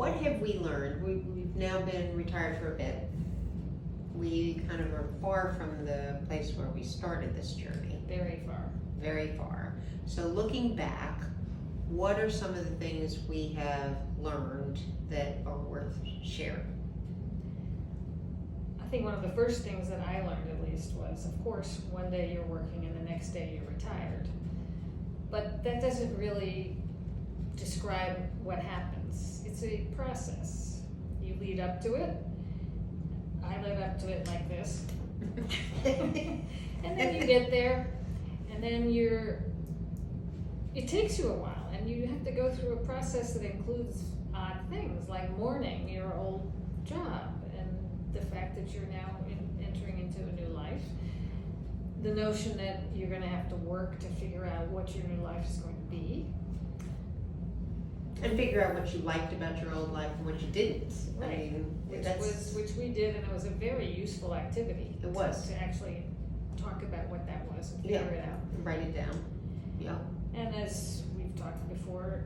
what have we learned? We've now been retired for a bit. We kind of are far from the place where we started this journey. Very far. Very far. So looking back, what are some of the things we have learned that are worth sharing? I think one of the first things that I learned, at least, was, of course, one day you're working and the next day you're retired. But that doesn't really describe what happens. It's a process. You lead up to it. I led up to it like this. And then you get there, and then it takes you a while, and you have to go through a process that includes odd things, like mourning your old job, and the fact that you're now entering into a new life. The notion that you're gonna have to work to figure out what your new life is going to be. And figure out what you liked about your old life and what you didn't. I Right. mean, Which we did, and it was a very useful activity. It was. To actually talk about what that was and figure it out. write it down. Yeah. And as we've talked before,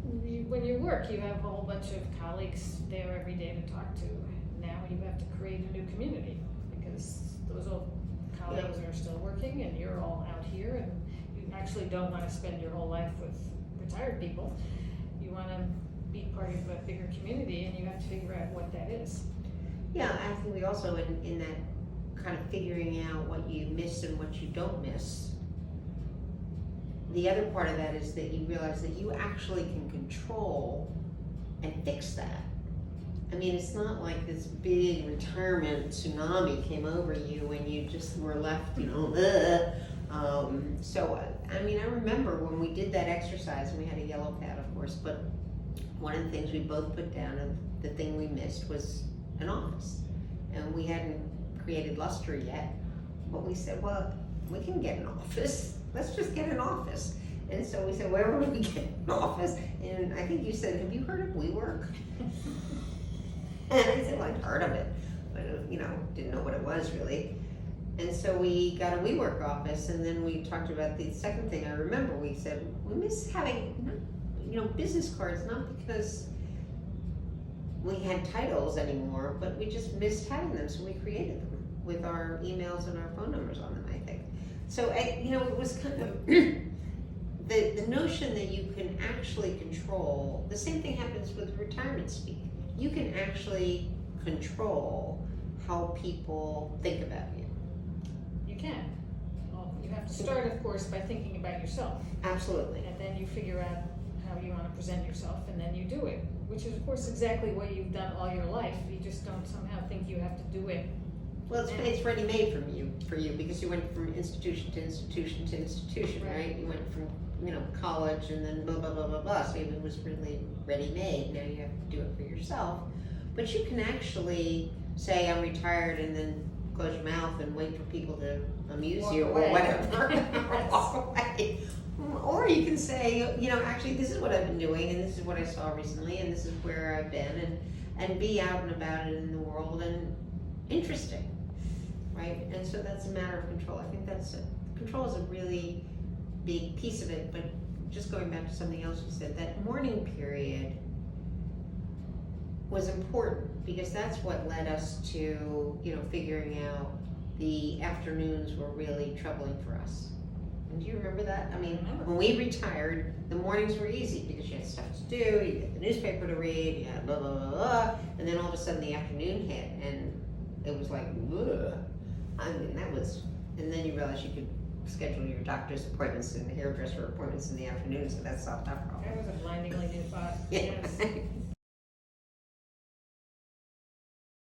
when you work, you have a whole bunch of colleagues there every day to talk to. Now you have to create a new community, because those old colleagues are still working and you're all out here, and you actually don't want to spend your whole life with retired people. You want to be part of a bigger community, and you have to figure out what that is. Yeah, I think we also, in that kind of figuring out what you miss and what you don't miss, the other part of that is that you realize that you actually can control and fix that. I mean, it's not like this big retirement tsunami came over you and you just were left, So, I mean, I remember when we did that exercise, and we had a yellow pad, of course, but one of the things we both put down, and the thing we missed, was an office. And we hadn't created Luster yet, but we said, well, we can get an office. Let's just get an office. And so we said, where would we get an office? And I think you said, have you heard of WeWork? And I said, well, I'd heard of it, but didn't know what it was really. And so we got a WeWork office, and then we talked about the second thing I remember. We said, we miss having, business cards, not because we had titles anymore, but we just missed having them, so we created them with our emails and our phone numbers on them, I think. So, it was kind of, the notion that you can actually control, the same thing happens with retirement speak. You can actually control how people think about you. You can. Well, you have to start, of course, by thinking about yourself. Absolutely. And then you figure out how you want to present yourself, and then you do it, which is, of course, exactly what you've done all your life. You just don't somehow think you have to do it. Well, it's ready made for you because you went from institution to institution to institution, right? You went from college and then blah blah blah blah blah. So it was really ready made. Now you have to do it for yourself, but you can actually say I'm retired and then close your mouth and wait for people to amuse Walk you away. or whatever. Walk away. Or you can say, actually this is what I've been doing and this is what I saw recently and this is where I've been and be out and about it in the world and interesting. Right, and so that's a matter of control. I think control is a really big piece of it. But just going back to something else you said, that mourning period was important because that's what led us to figuring out the afternoons were really troubling for us. And do you remember that? I mean, when we retired, the mornings were easy because you had stuff to do, you had the newspaper to read, you had blah blah blah blah, and then all of a sudden the afternoon hit, and it was like, ugh. I mean, and then you realize you could schedule your doctor's appointments and hairdresser appointments in the afternoon, so that solved that problem. That was a blindingly new thought. Yeah. Yes.